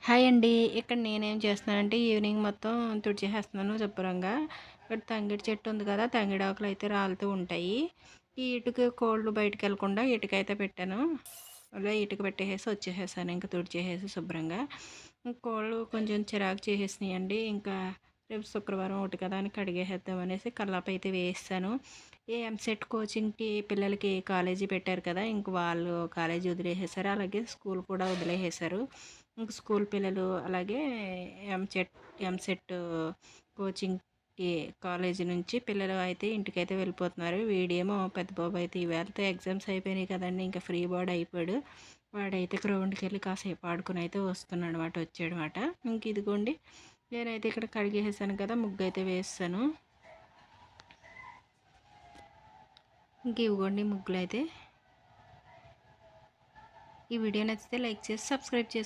Hi అండి. ఇక్కడ నేనేం చేస్తున్నానంటే ఈవినింగ్ మొత్తం తుడిచేసేస్తున్నాను శుభ్రంగా. ఇక్కడ తంగిడి చెట్టు ఉంది కదా! తంగిడాకులయితే రాలుతూ ఉంటాయి. ఈ ఇటుక కోళ్ళు బయటికెళ్ళకుండా ఇటుకైతే పెట్టాను. అలా ఇటుక పెట్టేసేసి వచ్చేసేసాను. ఇంక తుడిచేసేసి శుభ్రంగా. కోళ్ళు కొంచెం చిరాకు చేసేసినాయండి. ఇంకా రేపు శుక్రవారం ఒకటి కదా అని కడిగేసేద్దామనేసి కల్లాపైతే వేసేసాను. ఏ ఎంసెట్ కోచింగ్‌కి పిల్లలకి కాలేజీ పెట్టారు కదా! ఇంక వాళ్ళు కాలేజీ వదిలేసేసారు. అలాగే స్కూల్ కూడా వదిలేసేసారు. ఇంక స్కూల్ పిల్లలు అలాగే ఎంసెట్ ఎంసెట్ కోచింగ్‌కి కాలేజీ నుంచి పిల్లలు అయితే ఇంటికైతే వెళ్ళిపోతున్నారు. వీడేమో పెద్ద బాబు అయితే ఇవాళతో ఎగ్జామ్స్ అయిపోయినాయి కదండీ! ఇంకా ఫ్రీ బర్డ్ అయిపోయాడు. వాడైతే గ్రౌండ్‌కెళ్ళి కాసేపు ఆడుకొని అయితే వస్తున్నాడనమాట. వచ్చాడనమాట. ఇంక ఇదిగోండి నేనైతే ఇక్కడ కడిగేసేసాను కదా! ముగ్గైతే వేసేసాను. ఇంక ఇవిగోండి ముగ్గులైతే. ఈ వీడియో నచ్చితే లైక్ చేసి సబ్స్క్రైబ్ చేసుకోండి.